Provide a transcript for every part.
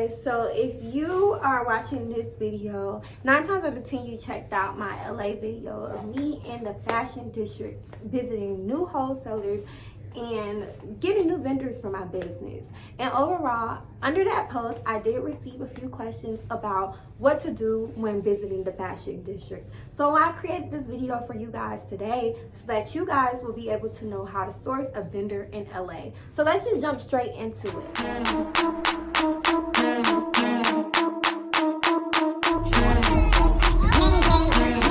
Okay, so if you are watching this video, 9 times out of 10 you checked out my LA video of me in the fashion district visiting new wholesalers and getting new vendors for my business. And overall, under that post, I did receive a few questions about what to do when visiting the fashion district. So I created this video for you guys today so that you guys will be able to know how to source a vendor in LA. So let's just jump straight into it.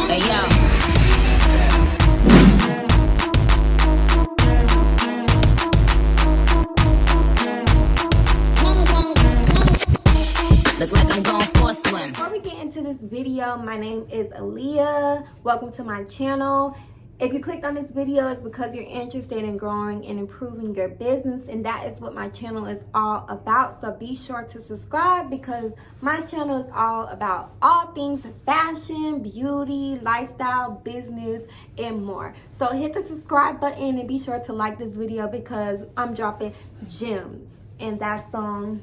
Hey, yo. Look like I'm going for a swim. Before we get into this video, my name is Aaliyah. Welcome to my channel. If you clicked on this video, it's because you're interested in growing and improving your business, and that is what my channel is all about. So be sure to subscribe because my channel is all about all things fashion, beauty, lifestyle, business, and more. So hit the subscribe button and be sure to like this video because I'm dropping gems in that song.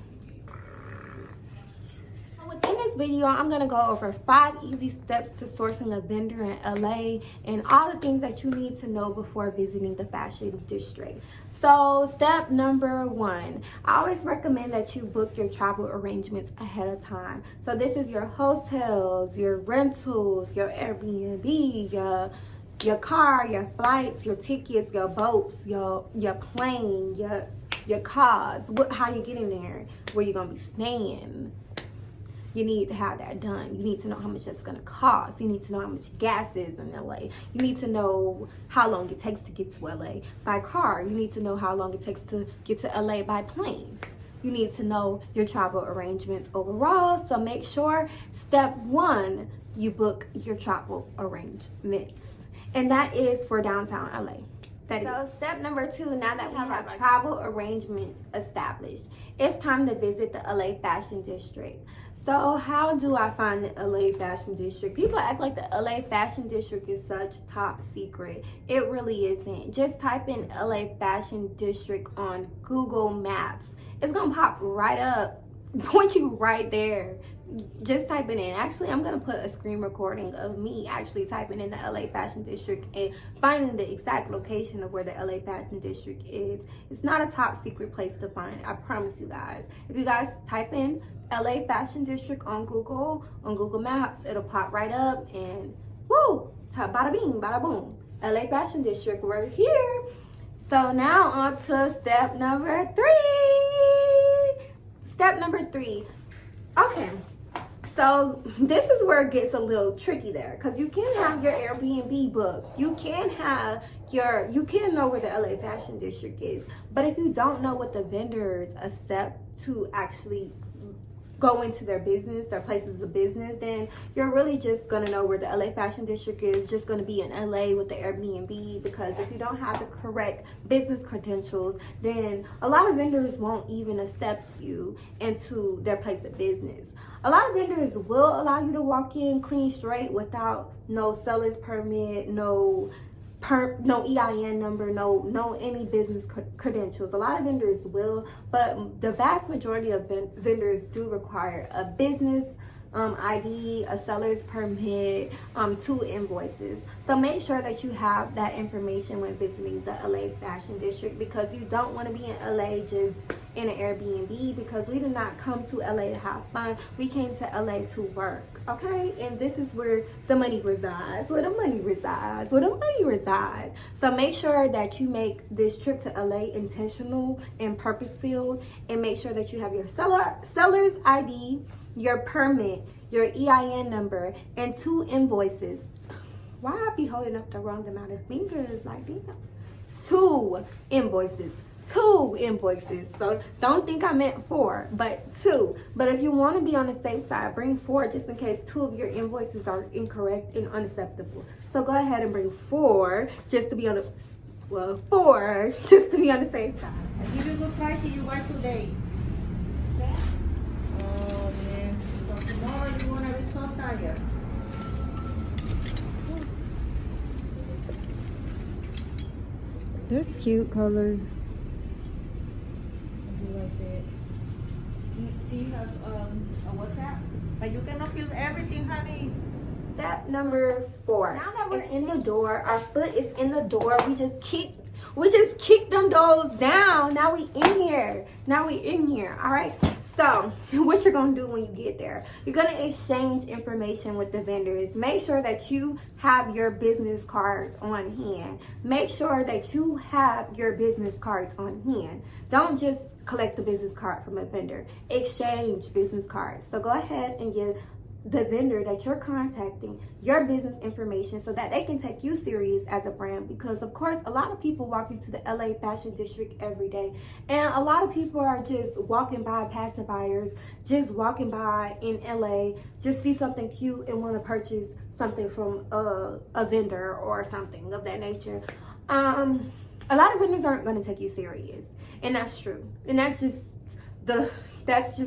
Within this video, I'm going to go over 5 easy steps to sourcing a vendor in LA and all the things that you need to know before visiting the fashion district. So step number 1, I always recommend that you book your travel arrangements ahead of time. So this is your hotels, your rentals, your Airbnb, your car, your flights, your tickets, your boats, your plane, your cars, how you getting there, where you're going to be staying. You need to have that done. You need to know how much that's going to cost. You need to know how much gas is in LA. You need to know how long it takes to get to LA by car. You need to know how long it takes to get to LA by plane. You need to know your travel arrangements overall. So make sure, step 1, you book your travel arrangements. And that is for downtown LA. So step number 2, now that we have our travel arrangements established, it's time to visit the LA Fashion District. So how do I find the LA Fashion District? People act like the LA Fashion District is such top secret. It really isn't. Just type in LA Fashion District on Google Maps. It's gonna pop right up, point you right there. Just type it in. Actually, I'm gonna put a screen recording of me actually typing in the LA Fashion District and finding the exact location of where the LA Fashion District is. It's not a top secret place to find, I promise you guys. If you guys type in LA Fashion District on Google Maps, it'll pop right up and woo, bada bing, bada boom. LA Fashion District, we're here. So now on to step number 3. Step number 3. Okay. So this is where it gets a little tricky there because you can have your Airbnb booked. You can know where the LA Fashion District is. But if you don't know what the vendors accept to actually go into their business, their places of business, then you're really just gonna know where the LA Fashion District is, just gonna be in LA with the Airbnb, because if you don't have the correct business credentials, then a lot of vendors won't even accept you into their place of business. A lot of vendors will allow you to walk in clean straight without no seller's permit, no EIN number, no any business credentials. A lot of vendors will, but the vast majority of vendors do require a business ID, a seller's permit, 2 invoices. So make sure that you have that information when visiting the LA Fashion District, because you don't want to be in LA just in an Airbnb, because we did not come to LA to have fun. We came to LA to work, okay? And this is where the money resides, So make sure that you make this trip to LA intentional and purpose-filled, and make sure that you have your seller's ID, your permit, your EIN number, and 2 invoices. Why I be holding up the wrong amount of fingers like that? 2 invoices. So don't think I meant 4, but 2. But if you want to be on the safe side, bring 4 just in case 2 of your invoices are incorrect and unacceptable. So go ahead and bring 4 just to be on the 4 just to be on the safe side. I give you a good price if you buy today. Oh man, so tomorrow you're gonna be so tired. That's cute colors. I do like that. Do you have a WhatsApp? But you cannot feel everything, honey. Step number 4. Now that we're in the door, our foot is in the door. We just kick them doors down. Now we in here. All right. So what you're gonna do when you get there? You're gonna exchange information with the vendors. Make sure that you have your business cards on hand. Don't just collect the business card from a vendor. Exchange business cards. So go ahead and give the vendor that you're contacting your business information so that they can take you serious as a brand, because of course a lot of people walk into the LA fashion district every day, and a lot of people are just walking by, passing buyers, just walking by in LA, just see something cute and want to purchase something from a vendor or something of that nature. A lot of vendors aren't going to take you serious, and that's true, and that's just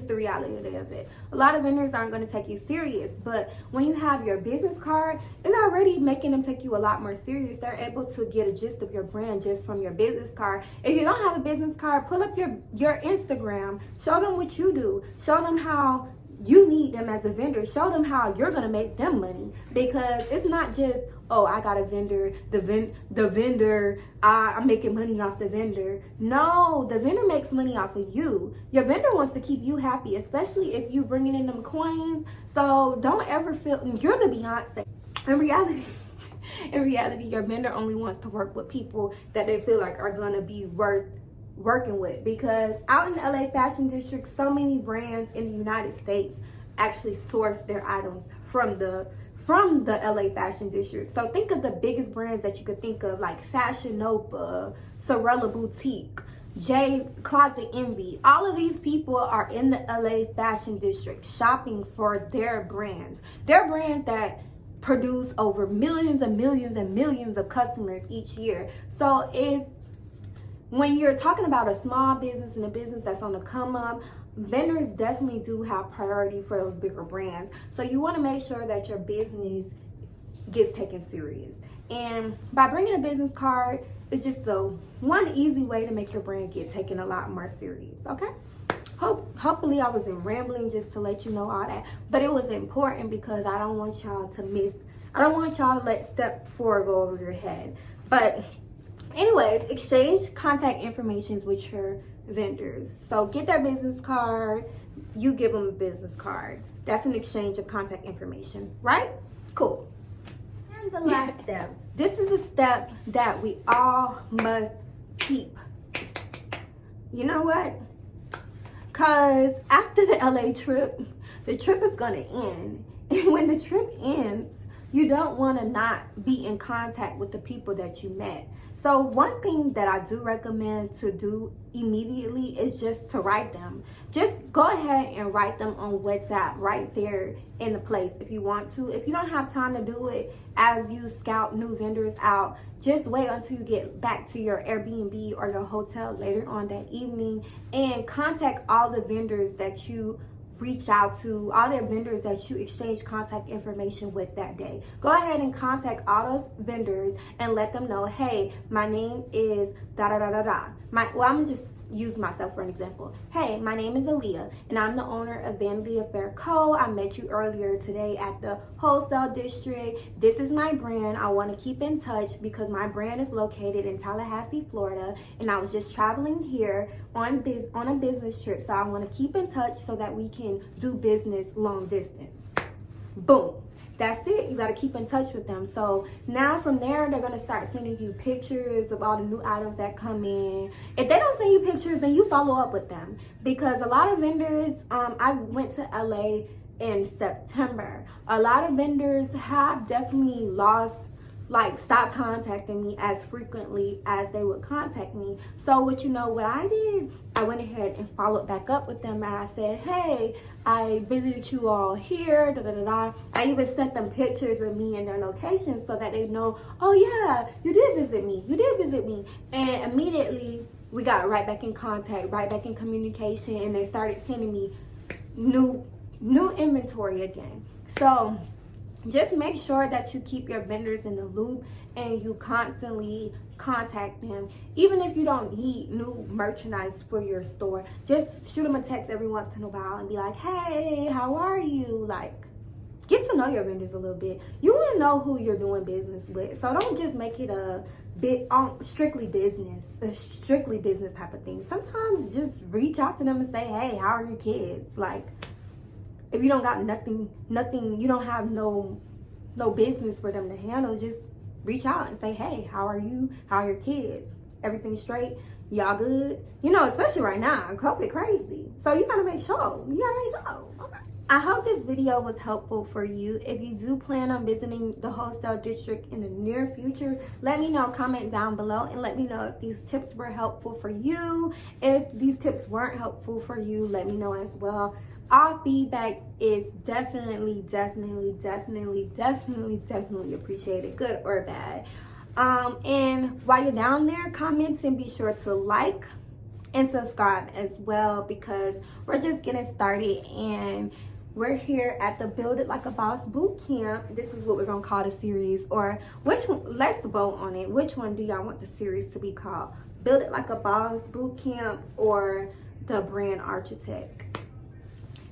the reality of it. A lot of vendors aren't going to take you serious, but when you have your business card, it's already making them take you a lot more serious. They're able to get a gist of your brand just from your business card. If you don't have a business card, pull up your Instagram, show them what you do, show them how you need them as a vendor, show them how you're going to make them money, because it's not just, oh, I got a vendor, the vendor, I'm making money off the vendor. No, the vendor makes money off of you. Your vendor wants to keep you happy, especially if you bringing in them coins. So don't ever feel you're the Beyonce. In reality, your vendor only wants to work with people that they feel like are gonna be worth working with, because out in the LA fashion district, so many brands in the United States actually source their items from the LA fashion district. So think of the biggest brands that you could think of, like Fashion Nova, Sorella Boutique, J Closet Envy. All of these people are in the LA fashion district shopping for their brands. Their brands that produce over millions and millions and millions of customers each year. So when you're talking about a small business and a business that's on the come up, vendors definitely do have priority for those bigger brands. So you want to make sure that your business gets taken serious. And by bringing a business card, it's just one easy way to make your brand get taken a lot more serious, okay? Hopefully I wasn't rambling just to let you know all that. But it was important because I don't want y'all to let step 4 go over your head. But anyways, exchange contact information with your vendors. So get their business card, you give them a business card. That's an exchange of contact information, right? Cool. And the last step. This is a step that we all must keep. You know what? Because after the LA trip, the trip is going to end. And when the trip ends, you don't want to not be in contact with the people that you met. So one thing that I do recommend to do immediately is just to write them. Just go ahead and write them on WhatsApp right there in the place if you want to. If you don't have time to do it as you scout new vendors out, just wait until you get back to your Airbnb or your hotel later on that evening and contact all the vendors that you reach out to, all their vendors that you exchange contact information with that day. Go ahead and contact all those vendors and let them know, hey, my name is da-da-da-da-da. I'm gonna just use myself for an example. Hey, my name is Aaliyah, and I'm the owner of Vanity Affair Co. I met you earlier today at the Wholesale District. This is my brand. I want to keep in touch because my brand is located in Tallahassee, Florida, and I was just traveling here on a business trip, so I want to keep in touch so that we can do business long distance. Boom. That's it. You got to keep in touch with them. So now from there, they're going to start sending you pictures of all the new items that come in. If they don't send you pictures, then you follow up with them. Because a lot of vendors, I went to LA in September. A lot of vendors have definitely stopped contacting me as frequently as they would contact me. So what I did, I went ahead and followed back up with them, and I said, hey, I visited you all here, da-da-da-da. I even sent them pictures of me and their locations so that they know, oh yeah, you did visit me. And immediately we got right back in contact, right back in communication, and they started sending me new inventory again. So just make sure that you keep your vendors in the loop and you constantly contact them. Even if you don't need new merchandise for your store, just shoot them a text every once in a while and be like, hey, how are you? Like, get to know your vendors a little bit. You want to know who you're doing business with. So don't just make it a strictly business type of thing. Sometimes just reach out to them and say, hey, how are your kids? Like, if you don't got nothing, you don't have no business for them to handle, just reach out and say, hey, how are you? How are your kids? Everything straight? Y'all good? You know, especially right now, COVID crazy. So you gotta make sure. Okay. I hope this video was helpful for you. If you do plan on visiting the wholesale district in the near future, let me know. Comment down below and let me know if these tips were helpful for you. If these tips weren't helpful for you, let me know as well. All feedback is definitely appreciated, good or bad. And while you're down there, comment and be sure to like and subscribe as well, because we're just getting started and we're here at the Build It Like a Boss boot camp. This is what we're gonna call the series, or which one? Let's vote on it. Which one do y'all want the series to be called? Build It Like a Boss boot camp or the Brand Architect?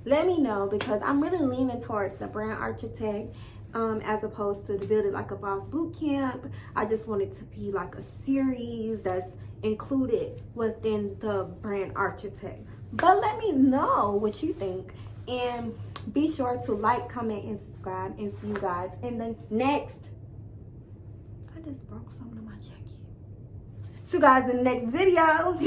Let me know, because I'm really leaning towards the Brand Architect as opposed to the Build It Like a Boss boot camp. I just want it to be like a series that's included within the Brand Architect. But let me know what you think, and be sure to like, comment, and subscribe, and see you guys in the next. I just broke something in my jacket. See you guys in the next video.